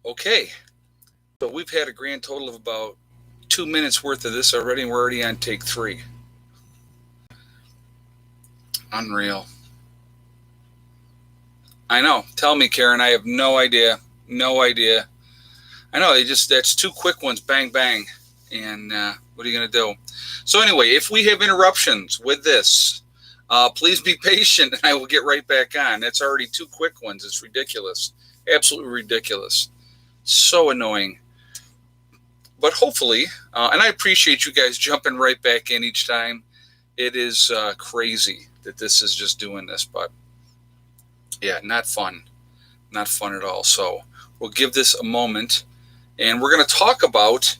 Okay, so we've had a grand total of about 2 minutes worth of this already, and we're already on take 3. Unreal. I know. Tell me, Karen. I have no idea. No idea. I know. That's 2 quick ones. Bang, bang. And what are you going to do? So anyway, if we have interruptions with this, please be patient and I will get right back on. That's already 2 quick ones. It's ridiculous. Absolutely ridiculous. So annoying. But hopefully, and I appreciate you guys jumping right back in each time. It is crazy that this is just doing this, but yeah, not fun. Not fun at all. So we'll give this a moment, and we're going to talk about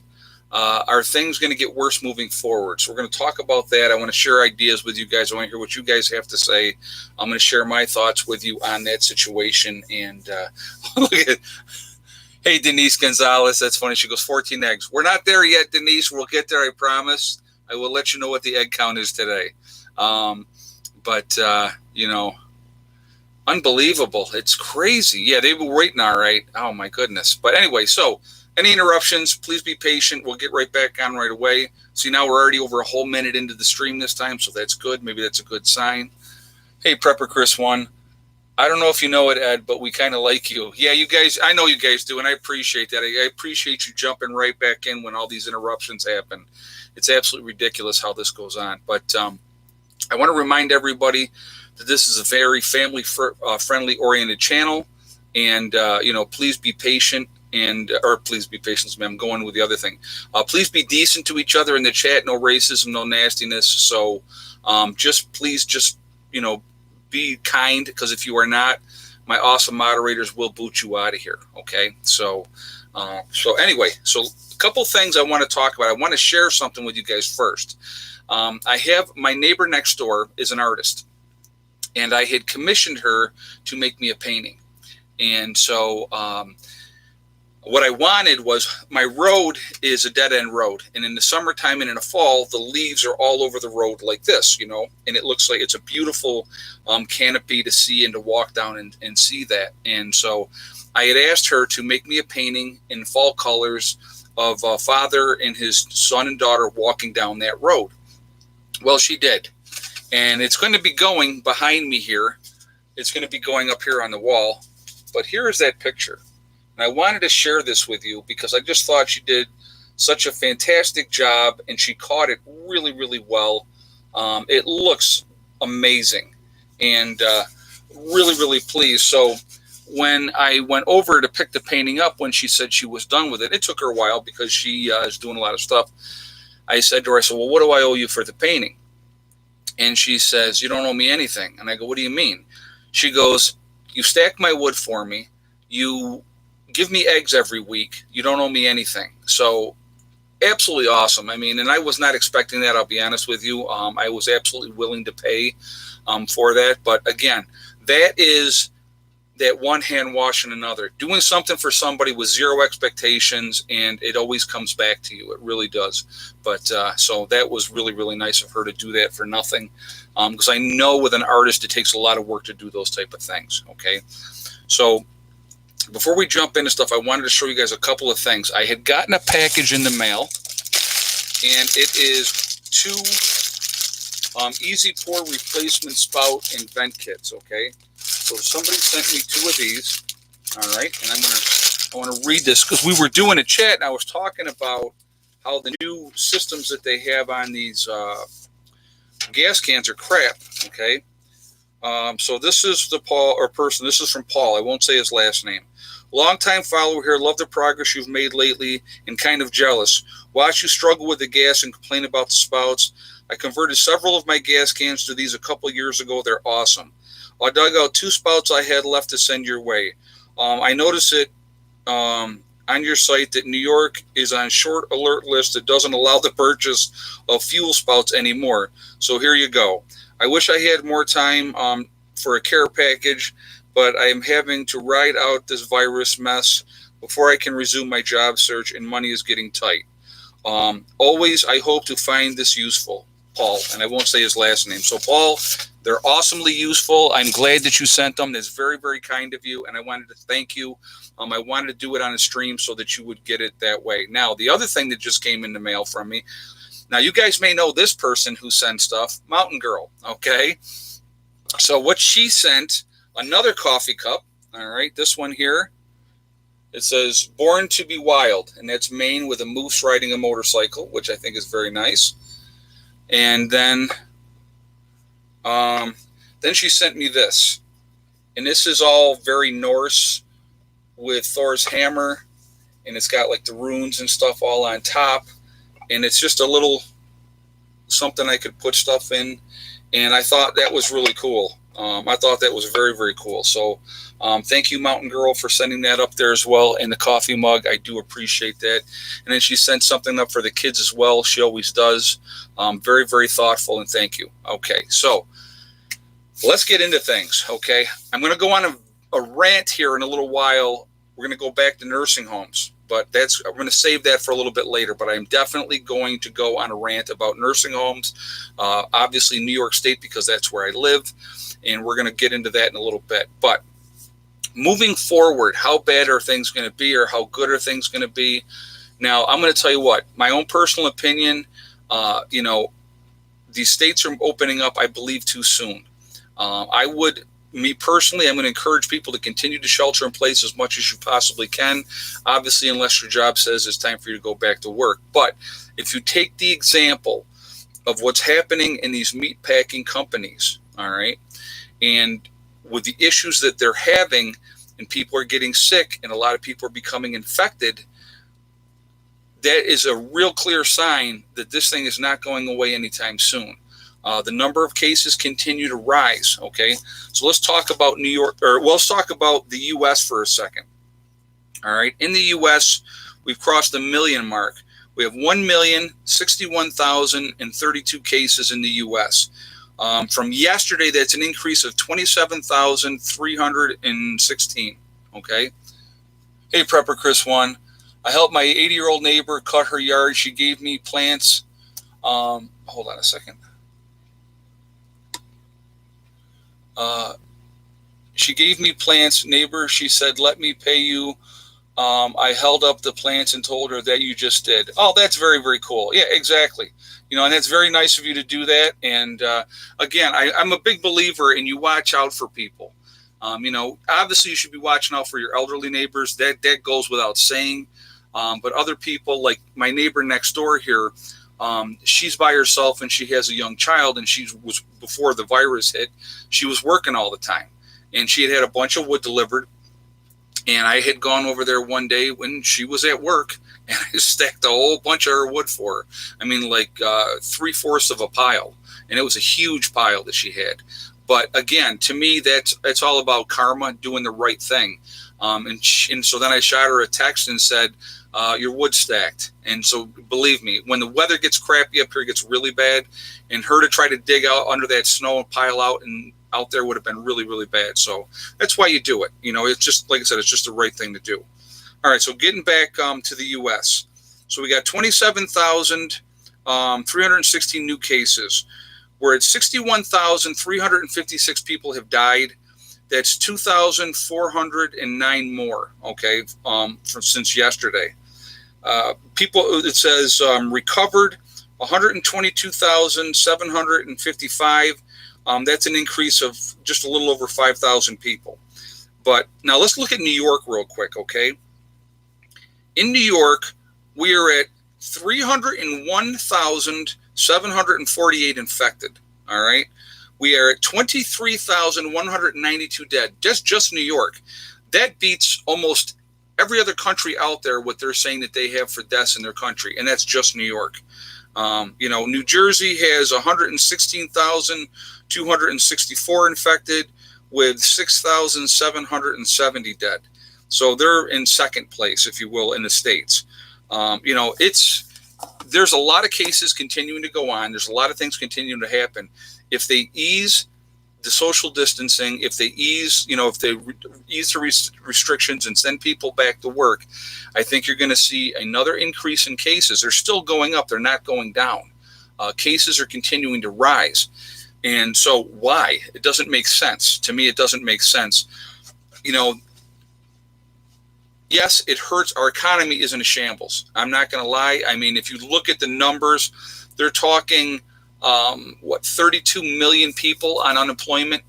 are things going to get worse moving forward? So we're going to talk about that. I want to share ideas with you guys. I want to hear what you guys have to say. I'm going to share my thoughts with you on that situation. And look at, hey, Denise Gonzalez. That's funny. She goes, 14 eggs. We're not there yet, Denise. We'll get there, I promise. I will let you know what the egg count is today. Unbelievable. It's crazy. Yeah, they were waiting all right. Oh, my goodness. But anyway, so any interruptions, please be patient. We'll get right back on right away. See, now we're already over a whole minute into the stream this time, so that's good. Maybe that's a good sign. Hey, Prepper Chris 1. I don't know if you know it, Ed, but we kind of like you. Yeah, you guys, I know you guys do, and I appreciate that. I appreciate you jumping right back in when all these interruptions happen. It's absolutely ridiculous how this goes on. But I want to remind everybody that this is a very family-friendly oriented channel, and please be patient. Or please be patient. I'm going with the other thing. Please be decent to each other in the chat. No racism, no nastiness. So please be kind, because if you are not, my awesome moderators will boot you out of here. Okay. So anyway, so a couple things I want to talk about. I want to share something with you guys first. I have my neighbor next door is an artist, and I had commissioned her to make me a painting. And so, what I wanted was, my road is a dead-end road, and in the summertime and in the fall, the leaves are all over the road like this, and it looks like it's a beautiful canopy to see and to walk down and see that. And so I had asked her to make me a painting in fall colors of a father and his son and daughter walking down that road. Well, she did, and it's going to be going behind me here. It's going to be going up here on the wall, but here is that picture. And I wanted to share this with you because I just thought she did such a fantastic job, and she caught it really, really well. It looks amazing, and really, really pleased. So when I went over to pick the painting up, when she said she was done with it, it took her a while because she is doing a lot of stuff. I said to her, well, what do I owe you for the painting? And she says, you don't owe me anything. And I go, what do you mean? She goes, you stack my wood for me. You give me eggs every week. You don't owe me anything. So absolutely awesome. I mean, and I was not expecting that. I'll be honest with you. I was absolutely willing to pay for that. But again, that is that one hand washing another, doing something for somebody with zero expectations, and it always comes back to you. It really does. But so that was really, really nice of her to do that for nothing. Because I know with an artist, it takes a lot of work to do those type of things. Okay. So before we jump into stuff, I wanted to show you guys a couple of things. I had gotten a package in the mail, and it is 2 easy pour replacement spout and vent kits. Okay, so somebody sent me 2 of these. All right, and I want to read this because we were doing a chat, and I was talking about how the new systems that they have on these gas cans are crap. Okay. So this is this is from Paul. I won't say his last name. Longtime follower here. Love the progress you've made lately and kind of jealous. Watch you struggle with the gas and complain about the spouts. I converted several of my gas cans to these a couple years ago. They're awesome. I dug out 2 spouts I had left to send your way. I noticed it on your site that New York is on short alert list that doesn't allow the purchase of fuel spouts anymore. So here you go. I wish I had more time for a care package, but I am having to ride out this virus mess before I can resume my job search, and money is getting tight. Always, I hope to find this useful. Paul, and I won't say his last name. So, Paul, they're awesomely useful. I'm glad that you sent them. That's very, very kind of you, and I wanted to thank you. I wanted to do it on a stream so that you would get it that way. Now, the other thing that just came in the mail from me, now you guys may know this person who sends stuff, Mountain Girl, okay? So what she sent, another coffee cup, all right, this one here, it says, Born to be Wild, and that's Maine with a moose riding a motorcycle, which I think is very nice. And then she sent me this, and this is all very Norse with Thor's hammer, and it's got like the runes and stuff all on top, and it's just a little something I could put stuff in, and I thought that was really cool. I thought that was very, very cool. So thank you, Mountain Girl, for sending that up there as well, and the coffee mug. I do appreciate that. And then she sent something up for the kids as well. She always does. Very, very thoughtful, and thank you. Okay, so let's get into things, okay? I'm going to go on a rant here in a little while. We're going to go back to nursing homes, but I'm going to save that for a little bit later. But I'm definitely going to go on a rant about nursing homes, obviously New York State, because that's where I live, and we're going to get into that in a little bit. But moving forward, how bad are things going to be, or how good are things going to be? Now, I'm going to tell you what, my own personal opinion, these states are opening up, I believe, too soon. Me personally, I'm going to encourage people to continue to shelter in place as much as you possibly can, obviously, unless your job says it's time for you to go back to work. But if you take the example of what's happening in these meat packing companies, all right, and with the issues that they're having, and people are getting sick, and a lot of people are becoming infected, that is a real clear sign that this thing is not going away anytime soon. The number of cases continue to rise, okay? So let's talk about New York, or let's talk about the U.S. for a second, all right? In the U.S., we've crossed the million mark. We have 1,061,032 cases in the U.S. From yesterday, that's an increase of 27,316, okay? Hey, Prepper Chris 1. I helped my 80-year-old neighbor cut her yard. She gave me plants. Hold on a second. She gave me plants. Neighbor, she said, let me pay you. I held up the plants and told her that you just did. Oh, that's very, very cool. Yeah, exactly. And that's very nice of you to do that. And again, I'm a big believer in you watch out for people. Obviously you should be watching out for your elderly neighbors. That goes without saying. But other people, like my neighbor next door here, she's by herself and she has a young child, and she was, before the virus hit, she was working all the time, and she had a bunch of wood delivered. And I had gone over there one day when she was at work, and I stacked a whole bunch of her wood for her. I mean, like 3/4 of a pile, and it was a huge pile that she had. But again, to me, that's all about karma, doing the right thing. And so then I shot her a text and said, your wood stacked. And so believe me, when the weather gets crappy up here, it gets really bad, and her to try to dig out under that snow and pile out there would have been really, really bad. So that's why you do it. It's just, like I said, it's just the right thing to do. All right, so getting back to the U.S. So we got 27,316 new cases. We're at 61,356 people have died. That's 2,409 more, okay, since yesterday. It says recovered 122,755. That's an increase of just a little over 5,000 people. But now let's look at New York real quick, okay? In New York, we are at 301,748 infected, all right? We are at 23,192 dead, just New York. That beats almost every other country out there, what they're saying that they have for deaths in their country, and that's just New York. New Jersey has 116,264 infected with 6,770 dead. So they're in second place, if you will, in the States. There's a lot of cases continuing to go on. There's a lot of things continuing to happen. If they ease the social distancing, if they ease the restrictions and send people back to work, I think you're going to see another increase in cases. They're still going up. They're not going down. Cases are continuing to rise. And so why? It doesn't make sense. To me, it doesn't make sense. Yes, it hurts. Our economy is in a shambles. I'm not going to lie. I mean, if you look at the numbers, they're talking, 32 million people on unemployment,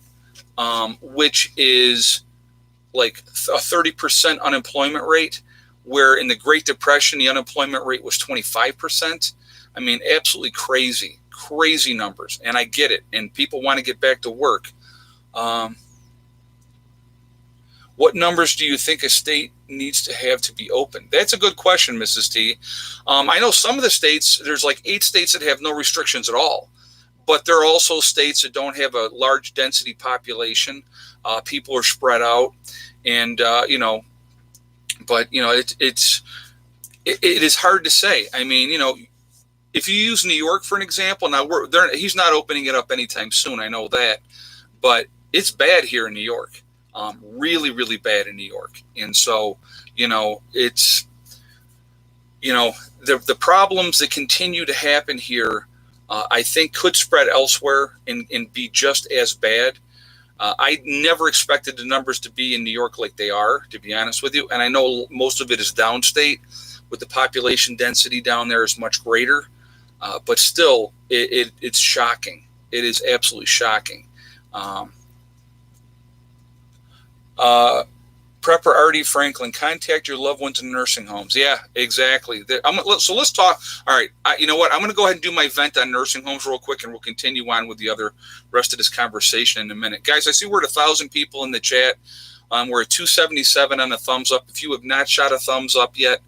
which is like a 30% unemployment rate, where in the Great Depression, the unemployment rate was 25%. I mean, absolutely crazy numbers. And I get it. And people want to get back to work. What numbers do you think a state needs to have to be open? That's a good question, Mrs. T. I know some of the states, there's like 8 states that have no restrictions at all. But there are also states that don't have a large density population. People are spread out. And, it is hard to say. I mean, if you use New York for an example, now he's not opening it up anytime soon. I know that, but it's bad here in New York, really, really bad in New York. And so, it's, the problems that continue to happen here, I think could spread elsewhere and be just as bad. I never expected the numbers to be in New York like they are, to be honest with you. And I know most of it is downstate, with the population density down there is much greater. But still, it's shocking. It is absolutely shocking. Prepper Artie Franklin, contact your loved ones in nursing homes. Yeah, exactly. So let's talk. All right. You know what? I'm going to go ahead and do my vent on nursing homes real quick, and we'll continue on with the other rest of this conversation in a minute. Guys, I see we're at 1,000 people in the chat. We're at 277 on the thumbs up. If you have not shot a thumbs up yet,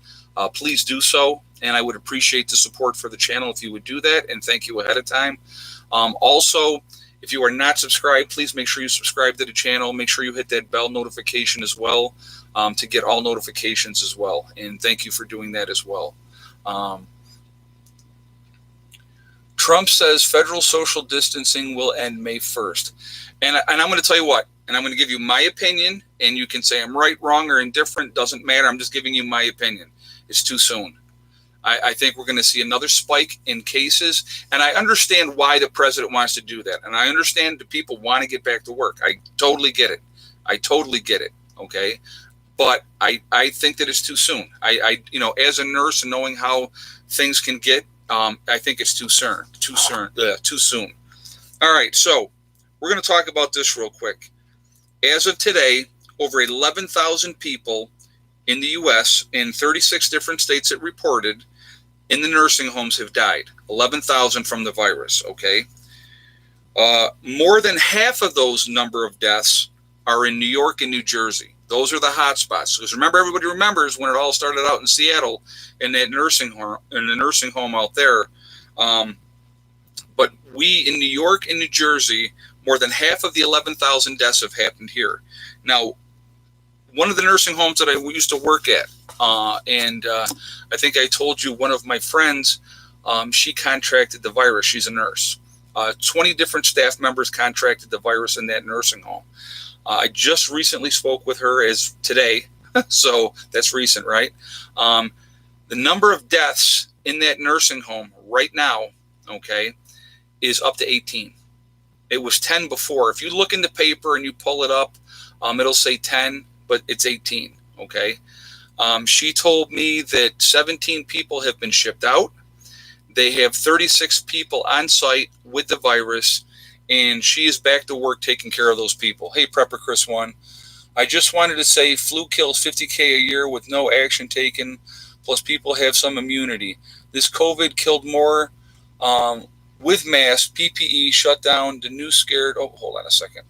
please do so. And I would appreciate the support for the channel if you would do that. And thank you ahead of time. Also, if you are not subscribed, please make sure you subscribe to the channel. Make sure you hit that bell notification as well, to get all notifications as well. And thank you for doing that as well. Trump says federal social distancing will end May 1st. And I'm going to tell you what, and I'm going to give you my opinion, and you can say I'm right, wrong, or indifferent. Doesn't matter. I'm just giving you my opinion. It's too soon. I think we're going to see another spike in cases, and I understand why the president wants to do that, and I understand the people want to get back to work. I totally get it. Okay, but I think that it's too soon. As a nurse and knowing how things can get, I think it's too soon. All right, so we're going to talk about this real quick. As of today, over 11,000 people in the U.S. in 36 different states that reported in the nursing homes have died. 11,000 from the virus, okay? More than half of those number of deaths are in New York and New Jersey. Those are the hot spots. Because remember, everybody remembers when it all started out in Seattle in that nursing home out there. But we in New York and New Jersey, more than half of the 11,000 deaths have happened here. Now, one of the nursing homes that I used to work at, and I think I told you one of my friends, she contracted the virus. She's a nurse. 20 different staff members contracted the virus in that nursing home. I just recently spoke with her as today, so that's recent, right? The number of deaths in that nursing home right now, okay, is up to 18. It was 10 before. If you look in the paper and you pull it up, it'll say 10. But it's 18, okay? She told me that 17 people have been shipped out. They have 36 people on site with the virus, and she is back to work taking care of those people. Hey, Prepper Chris 1. I just wanted to say flu kills 50K a year with no action taken, plus people have some immunity. This COVID killed more with masks, PPE, shutdown, the new scared. Oh, hold on a second.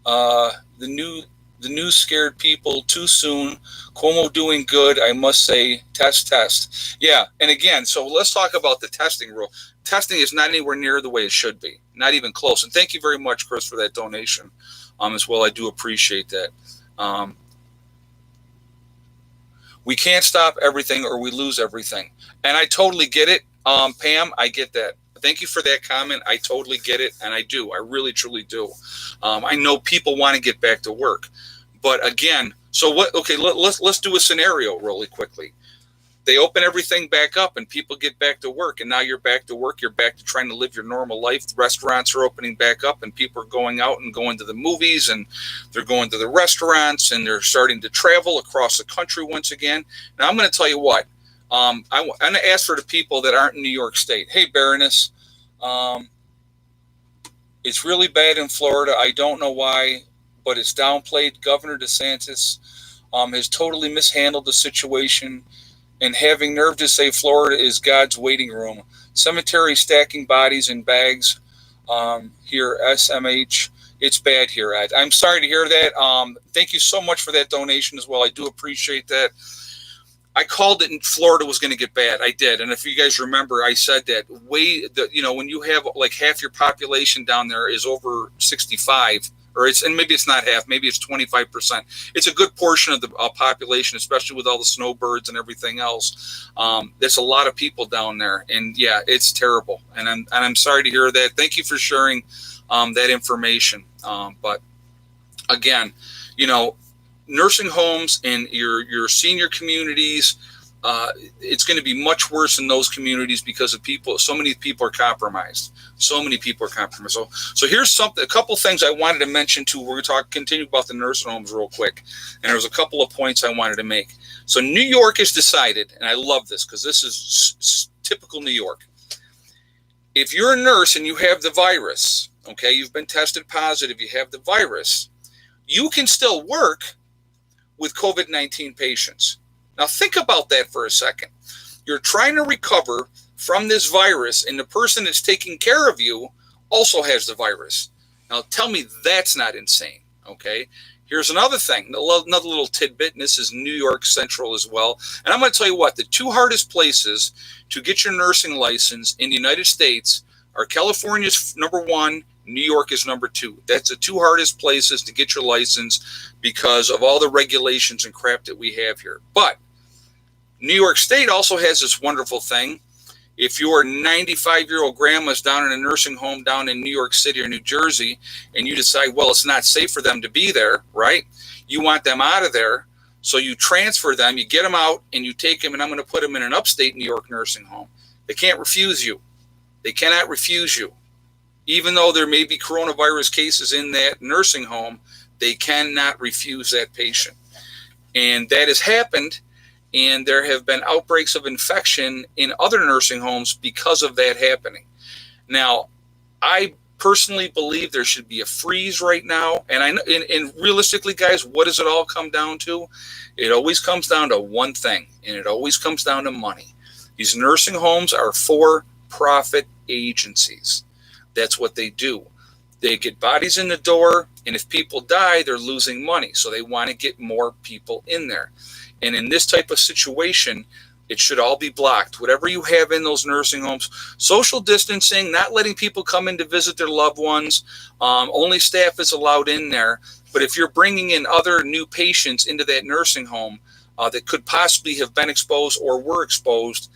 The news scared people too soon. Cuomo doing good, I must say. Test. Yeah, and again, so let's talk about the testing rule. Testing is not anywhere near the way it should be. Not even close. And thank you very much, Chris, for that donation as well. I do appreciate that. We can't stop everything or we lose everything. And I totally get it. Pam, I get that. Thank you for that comment. I totally get it, and I do. I really, truly do. I know people want to get back to work, but again, so what? Okay, let's do a scenario really quickly. They open everything back up and people get back to work. And now you're back to work. You're back to trying to live your normal life. The restaurants are opening back up and people are going out and going to the movies and they're going to the restaurants and they're starting to travel across the country once again. Now, I'm going to tell you what. I'm going to ask for the people that aren't in New York State. Hey, Baroness, it's really bad in Florida. I don't know why, but it's downplayed. Governor DeSantis has totally mishandled the situation. And having nerve to say Florida is God's waiting room. Cemetery stacking bodies in bags here, SMH. It's bad here, Ed. I'm sorry to hear that. Thank you so much for that donation as well. I do appreciate that. I called it in Florida was going to get bad. I did. And if you guys remember, I said that when you have like half your population down there is over 65, and maybe it's not half, maybe it's 25%. It's a good portion of the population, especially with all the snowbirds and everything else. There's a lot of people down there, and yeah, it's terrible. And I'm sorry to hear that. Thank you for sharing that information. But again, nursing homes and your senior communities, it's going to be much worse in those communities because of so many people are compromised. So here's a couple things I wanted to mention too. We're going to continue about the nursing homes real quick. And there's a couple of points I wanted to make. So New York has decided, and I love this because this is typical New York. If you're a nurse and you have the virus, okay, you've been tested positive, you have the virus, you can still work with COVID-19 patients. Now think about that for a second. You're trying to recover from this virus, and the person that's taking care of you also has the virus. Now tell me that's not insane, okay? Here's another thing, another little tidbit, and this is New York Central as well. And I'm going to tell you what, the two hardest places to get your nursing license in the United States are California's number one, New York is number two. That's the two hardest places to get your license because of all the regulations and crap that we have here. But New York State also has this wonderful thing. If your 95-year-old grandma's down in a nursing home down in New York City or New Jersey, and you decide, well, it's not safe for them to be there, right? You want them out of there, so you transfer them, you get them out, and you take them, and I'm going to put them in an upstate New York nursing home. They can't refuse you. They cannot refuse you. Even though there may be coronavirus cases in that nursing home, they cannot refuse that patient. And that has happened. And there have been outbreaks of infection in other nursing homes because of that happening. Now, I personally believe there should be a freeze right now. And realistically, guys, what does it all come down to? It always comes down to one thing, and it always comes down to money. These nursing homes are for-profit agencies. That's what they do. They get bodies in the door, and if people die, they're losing money. So they want to get more people in there. And in this type of situation, it should all be blocked. Whatever you have in those nursing homes, social distancing, not letting people come in to visit their loved ones, only staff is allowed in there. But if you're bringing in other new patients into that nursing home that could possibly have been exposed or were exposed,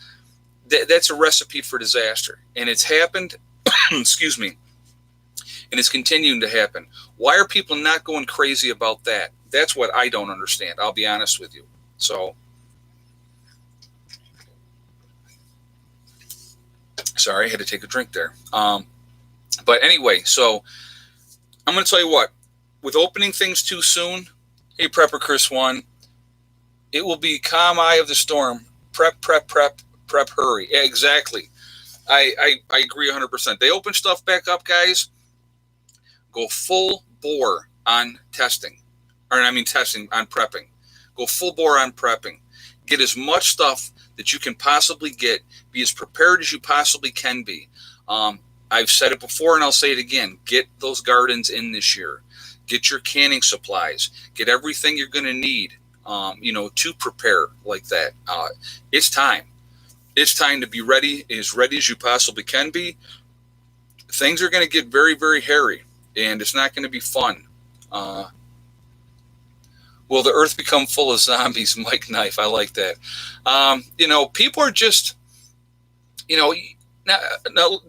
that's a recipe for disaster. And it's happened, excuse me, and it's continuing to happen. Why are people not going crazy about that? That's what I don't understand. I'll be honest with you. So, sorry, I had to take a drink there. But anyway, so I'm going to tell you what, with opening things too soon, hey, Prepper Chris 1, it will be calm eye of the storm. Prep, hurry. Yeah, exactly. I agree 100%. They open stuff back up, guys. Go full bore on testing. Testing on prepping. Go full bore on prepping. Get as much stuff that you can possibly get. Be as prepared as you possibly can be. I've said it before and I'll say it again. Get those gardens in this year. Get your canning supplies. Get everything you're going to need, to prepare like that. It's time. It's time to be ready as you possibly can be. Things are going to get very, very hairy, and it's not going to be fun. Will the earth become full of zombies? Mike Knife, I like that. People are just, now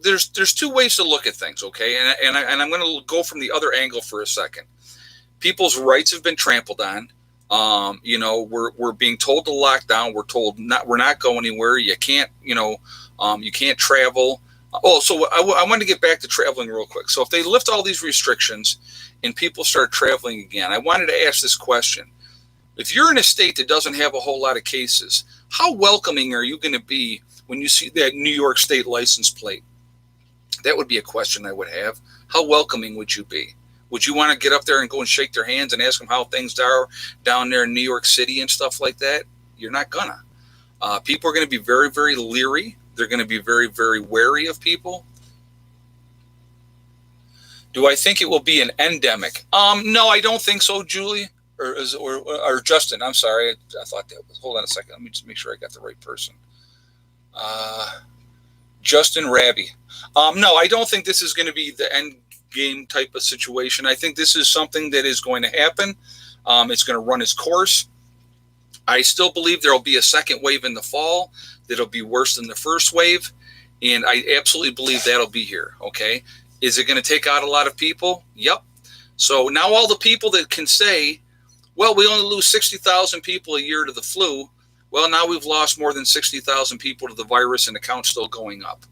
there's two ways to look at things, okay? And I'm going to go from the other angle for a second. People's rights have been trampled on. We're being told to lock down. We're told we're not going anywhere. You can't, you can't travel. Oh, so I want to get back to traveling real quick. So if they lift all these restrictions and people start traveling again, I wanted to ask this question. If you're in a state that doesn't have a whole lot of cases, how welcoming are you going to be when you see that New York State license plate? That would be a question I would have. How welcoming would you be? Would you want to get up there and go and shake their hands and ask them how things are down there in New York City and stuff like that? You're not gonna. People are going to be very, very leery. They're going to be very, very wary of people. Do I think it will be an endemic? No, I don't think so, Julie. Or Justin. I'm sorry. I thought that was. Hold on a second. Let me just make sure I got the right person. Justin Raby. No, I don't think this is going to be the end game type of situation. I think this is something that is going to happen. It's going to run its course. I still believe there will be a second wave in the fall that'll be worse than the first wave, and I absolutely believe that'll be here. Okay, is it going to take out a lot of people? Yep. So now all the people that can say, well, we only lose 60,000 people a year to the flu. Well, now we've lost more than 60,000 people to the virus, and the count's still going up.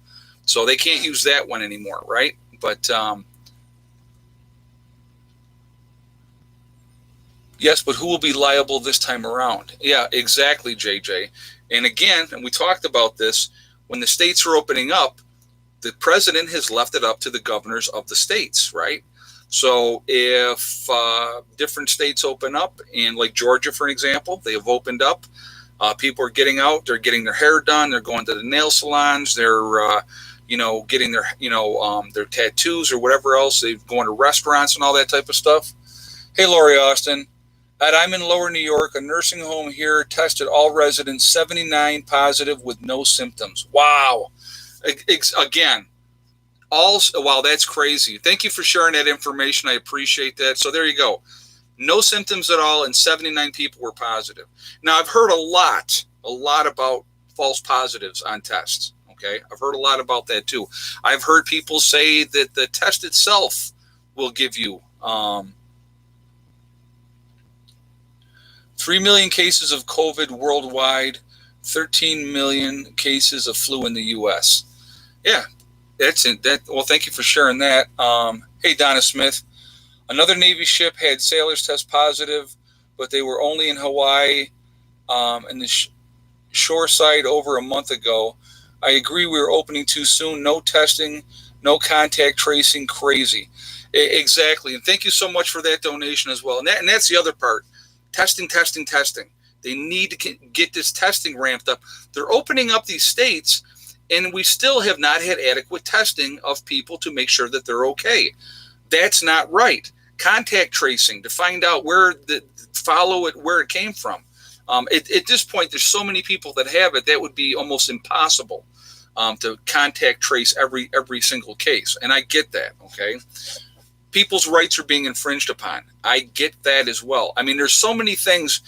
So they can't use that one anymore, right? But yes, but who will be liable this time around? Yeah, exactly, JJ. And again, and we talked about this, when the states are opening up, the president has left it up to the governors of the states, right? So if different states open up, and like Georgia, for example, they have opened up, people are getting out, they're getting their hair done, they're going to the nail salons, they're, getting their, their tattoos or whatever else, they're going to restaurants and all that type of stuff. Hey, Lori Austin. I'm in Lower New York. A nursing home here tested all residents 79 positive with no symptoms. Wow. Again, wow, that's crazy. Thank you for sharing that information. I appreciate that. So there you go. No symptoms at all, and 79 people were positive. Now, I've heard a lot about false positives on tests. Okay. I've heard a lot about that too. I've heard people say that the test itself will give you 3 million cases of COVID worldwide, 13 million cases of flu in the U.S. Yeah, that's it. Well, thank you for sharing that. Hey, Donna Smith. Another Navy ship had sailors test positive, but they were only in Hawaii and the shore side over a month ago. I agree we were opening too soon. No testing, no contact tracing, crazy. Exactly. And thank you so much for that donation as well. And that's the other part. Testing. They need to get this testing ramped up. They're opening up these states, and we still have not had adequate testing of people to make sure that they're okay. That's not right. Contact tracing to find out where it came from. At this point, there's so many people that have it, that would be almost impossible to contact trace every single case. And I get that, okay? People's rights are being infringed upon. I get that as well. I mean, there's so many things,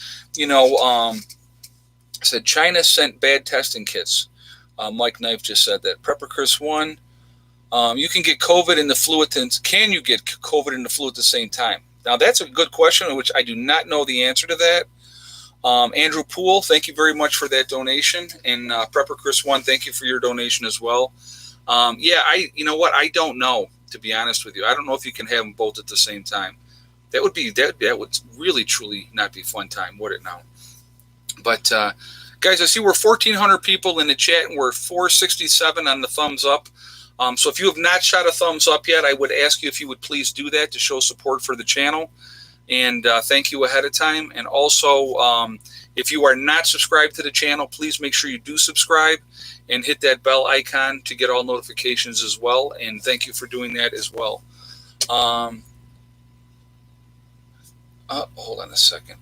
said China sent bad testing kits. Mike Knife just said that. Prepper Chris 1, you can get COVID and the flu can you get COVID and the flu at the same time? Now, that's a good question, which I do not know the answer to that. Andrew Poole, thank you very much for that donation. And Prepper Chris 1, thank you for your donation as well. I don't know. To be honest with you, I don't know if you can have them both at the same time. That would really truly not be fun time, would it now? But guys, I see we're 1,400 people in the chat, and we're 467 on the thumbs up. So if you have not shot a thumbs up yet, I would ask you if you would please do that to show support for the channel. And thank you ahead of time. And also, if you are not subscribed to the channel, please make sure you do subscribe and hit that bell icon to get all notifications as well. And thank you for doing that as well. Hold on a second.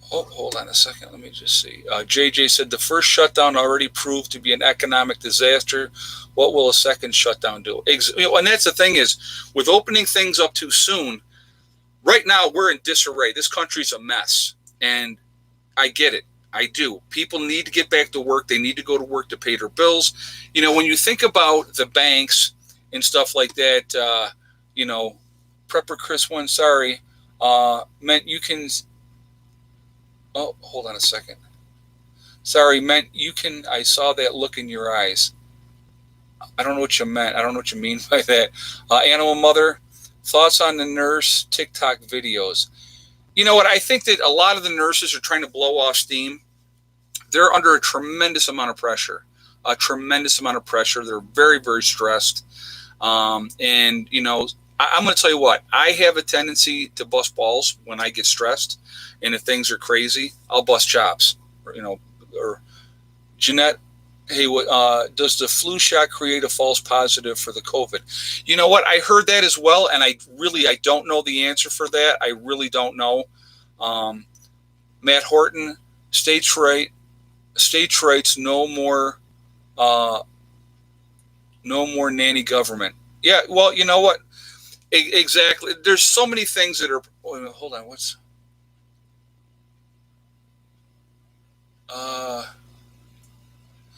Hold on a second. Let me just see. JJ said the first shutdown already proved to be an economic disaster. What will a second shutdown do? And that's the thing is, with opening things up too soon, right now we're in disarray. This country's a mess. And I get it. I do. People need to get back to work. They need to go to work to pay their bills. When you think about the banks and stuff like that, Prepper Chris 1, sorry. Meant you can. Oh, hold on a second. Sorry, meant you can. I saw that look in your eyes. I don't know what you meant. I don't know what you mean by that. Animal Mother, thoughts on the nurse TikTok videos? You know what? I think that a lot of the nurses are trying to blow off steam. They're under a tremendous amount of pressure. A tremendous amount of pressure. They're very, very stressed. And, you know, I'm going to tell you what, I have a tendency to bust balls when I get stressed. And if things are crazy, I'll bust chops. Or Jeanette, hey, does the flu shot create a false positive for the COVID? You know what? I heard that as well. And I don't know the answer for that. I really don't know. Matt Horton, states' rights, no more nanny government. Yeah, well, you know what? Exactly. There's so many things that are. Hold on. What's?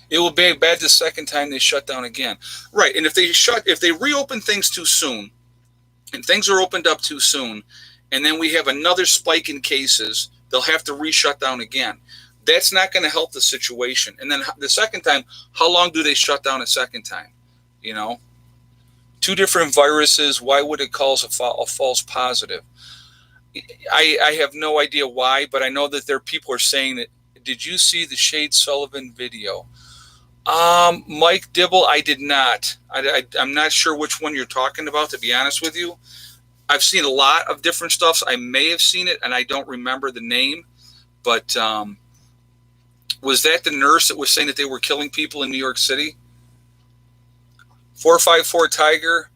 It will be bad the second time they shut down again. Right. And if they reopen things too soon, and things are opened up too soon, and then we have another spike in cases, they'll have to re-shut down again. That's not going to help the situation. And then the second time, how long do they shut down a second time? You know, two different viruses. Why would it cause a false positive? I have no idea why, but I know that people are saying that. Did you see the Shade Sullivan video? Mike Dibble, I did not. I'm not sure which one you're talking about, to be honest with you. I've seen a lot of different stuff. I may have seen it, and I don't remember the name. But was that the nurse that was saying that they were killing people in New York City? 454 Tiger.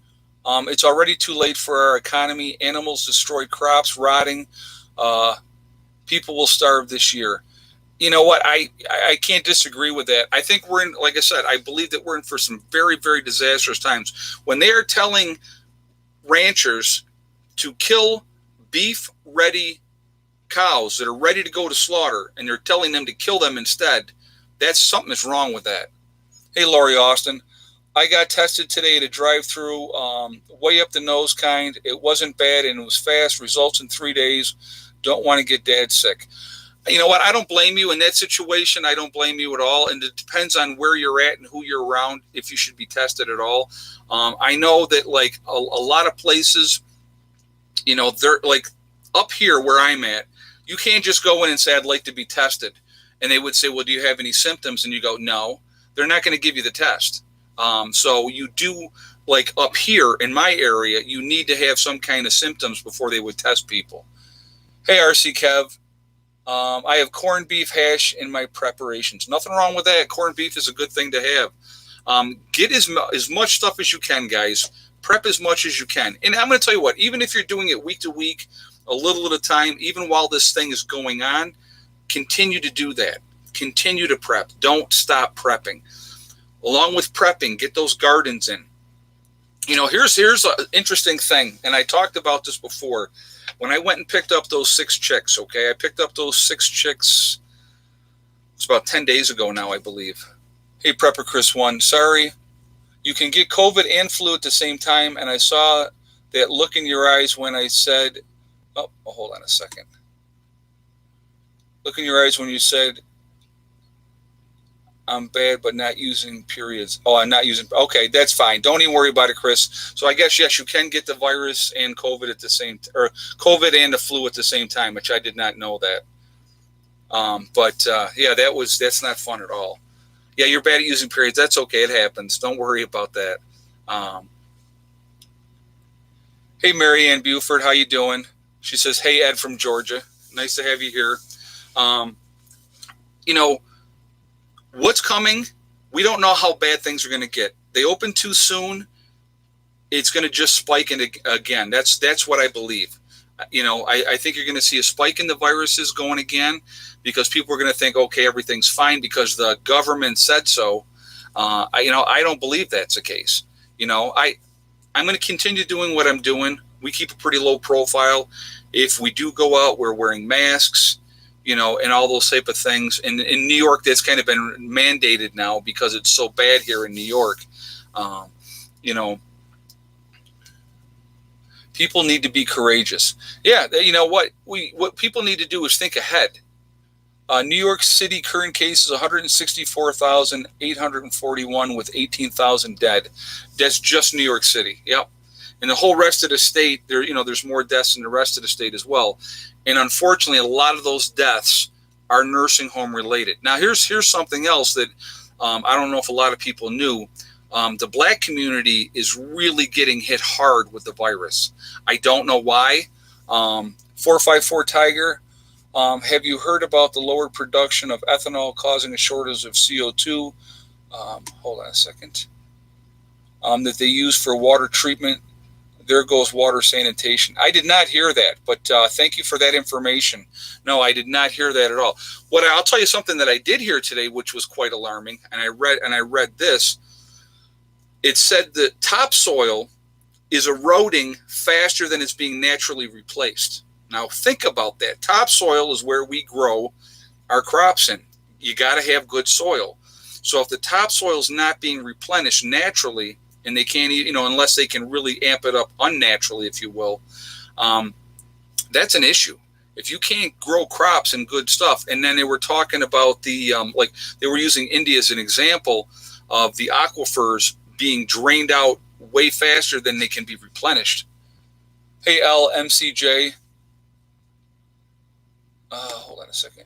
It's already too late for our economy. Animals destroyed, crops rotting. People will starve this year. You know what? I can't disagree with that. I think we're in, like I said, I believe that we're in for some very, very disastrous times. When they are telling ranchers to kill beef-ready cows that are ready to go to slaughter, and they're telling them to kill them instead, that's something is wrong with that. Hey, Lori Austin. I got tested today at a drive-through, way up the nose kind. It wasn't bad, and it was fast. Results in 3 days. Don't want to get dad sick. You know what? I don't blame you in that situation. I don't blame you at all. And it depends on where you're at and who you're around, if you should be tested at all. I know that, like, a lot of places, you know, they're like up here where I'm at, you can't just go in and say, I'd like to be tested. And they would say, well, do you have any symptoms? And you go, no. They're not going to give you the test. So you do, like up here in my area, you need to have some kind of symptoms before they would test people. Hey, RC Kev. I have corned beef hash in my preparations. Nothing wrong with that. Corned beef is a good thing to have. Get as much stuff as you can, guys. Prep as much as you can. And I'm going to tell you what, even if you're doing it week to week, a little at a time, even while this thing is going on, continue to do that. Continue to prep. Don't stop prepping. Along with prepping, get those gardens in. You know, here's an interesting thing, and I talked about this before. When I went and picked up those 6 chicks, okay, I picked up those 6 chicks, it's about 10 days ago now, I believe. Hey, Prepper Chris 1, sorry. You can get COVID and flu at the same time, and I saw that look in your eyes when I said, oh, hold on a second. Look in your eyes when you said, I'm bad, but not using periods. Oh, I'm not using. Okay, that's fine. Don't even worry about it, Chris. So I guess, yes, you can get the virus and COVID at the same, or COVID and the flu at the same time, which I did not know that. Yeah, that's not fun at all. Yeah, you're bad at using periods. That's okay. It happens. Don't worry about that. Hey, Mary Ann Buford, how you doing? She says, hey, Ed from Georgia. Nice to have you here. You know, what's coming, we don't know how bad things are going to get. They open too soon, it's going to just spike again. That's what I believe. You know, I think you're going to see a spike in the viruses going again because people are going to think, okay, everything's fine because the government said so. I don't believe that's the case. You know, I'm going to continue doing what I'm doing. We keep a pretty low profile. If we do go out, we're wearing masks. You know, and all those type of things. And in New York, that's kind of been mandated now because it's so bad here in New York. You know, People need to be courageous. Yeah, you know what people need to do is think ahead. New York City current cases 164,841 with 18,000 dead. That's just New York City. Yep. And the whole rest of the state, there's more deaths in the rest of the state as well. And unfortunately, a lot of those deaths are nursing home related. Now, here's something else that I don't know if a lot of people knew. The black community is really getting hit hard with the virus. I don't know why. 454 Tiger, have you heard about the lowered production of ethanol causing a shortage of CO2? Hold on a second. That they use for water treatment. There goes water sanitation. I did not hear that, but thank you for that information. No, I did not hear that at all. I'll tell you something that I did hear today, which was quite alarming, and I read this. It said that topsoil is eroding faster than it's being naturally replaced. Now think about that. Topsoil is where we grow our crops in. You got to have good soil. So if the topsoil is not being replenished naturally, and they can't, unless they can really amp it up unnaturally, if you will, that's an issue. If you can't grow crops and good stuff, and then they were talking about the, like they were using India as an example of the aquifers being drained out way faster than they can be replenished. Hey, LMCJ. Hold on a second.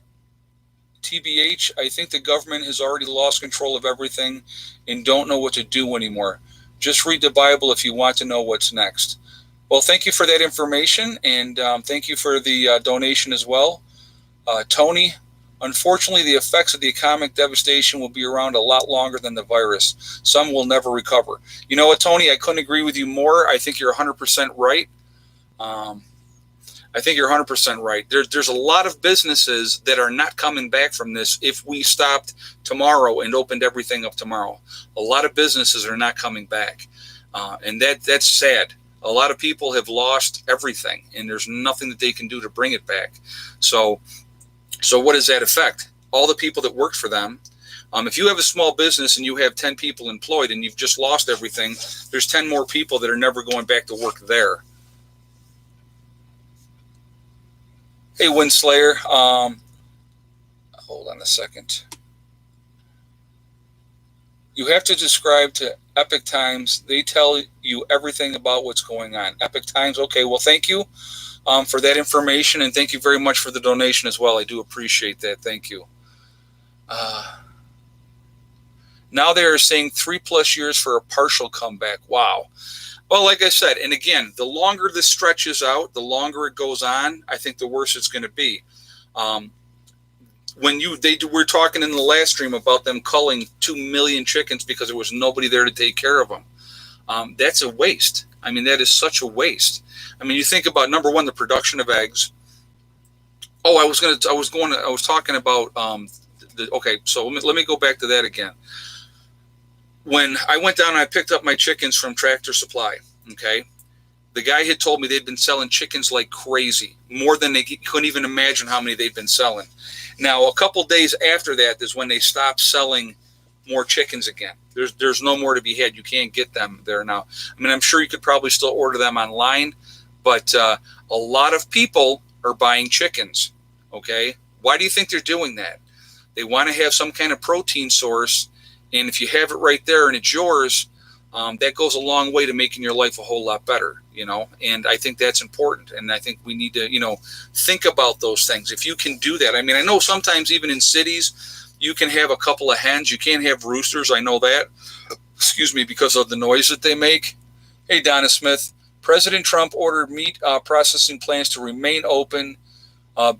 TBH, I think the government has already lost control of everything and don't know what to do anymore. Just read the Bible if you want to know what's next. Well, thank you for that information, and thank you for the donation as well. Tony, unfortunately, the effects of the economic devastation will be around a lot longer than the virus. Some will never recover. You know what, Tony? I couldn't agree with you more. I think you're 100% right. I think you're 100% right. There's a lot of businesses that are not coming back from this if we stopped tomorrow and opened everything up tomorrow. A lot of businesses are not coming back. And that's sad. A lot of people have lost everything, and there's nothing that they can do to bring it back. So what does that affect? All the people that worked for them. If you have a small business and you have 10 people employed and you've just lost everything, there's 10 more people that are never going back to work there. Hey, Windslayer, hold on a second. You have to describe to Epic Times. They tell you everything about what's going on. Epic Times, okay, well, thank you for that information, and thank you very much for the donation as well. I do appreciate that. Thank you. Now they are saying 3+ years for a partial comeback. Wow. Well, like I said, and again, the longer this stretches out, the longer it goes on, I think the worse it's going to be. When we're talking in the last stream about them culling 2 million chickens because there was nobody there to take care of them. That's a waste. I mean, that is such a waste. I mean, you think about, number one, the production of eggs. Oh, I was talking about okay. So let me go back to that again. When I went down and I picked up my chickens from Tractor Supply, okay, the guy had told me they'd been selling chickens like crazy, more than they couldn't even imagine how many they'd been selling. Now, a couple days after that is when they stopped selling more chickens again. There's no more to be had. You can't get them there now. I mean, I'm sure you could probably still order them online, but a lot of people are buying chickens, okay? Why do you think they're doing that? They want to have some kind of protein source. And if you have it right there and it's yours, that goes a long way to making your life a whole lot better, and I think that's important. And I think we need to, think about those things. If you can do that, I mean, I know sometimes even in cities, you can have a couple of hens. You can't have roosters. I know that, because of the noise that they make. Hey, Donna Smith, President Trump ordered meat processing plants to remain open, be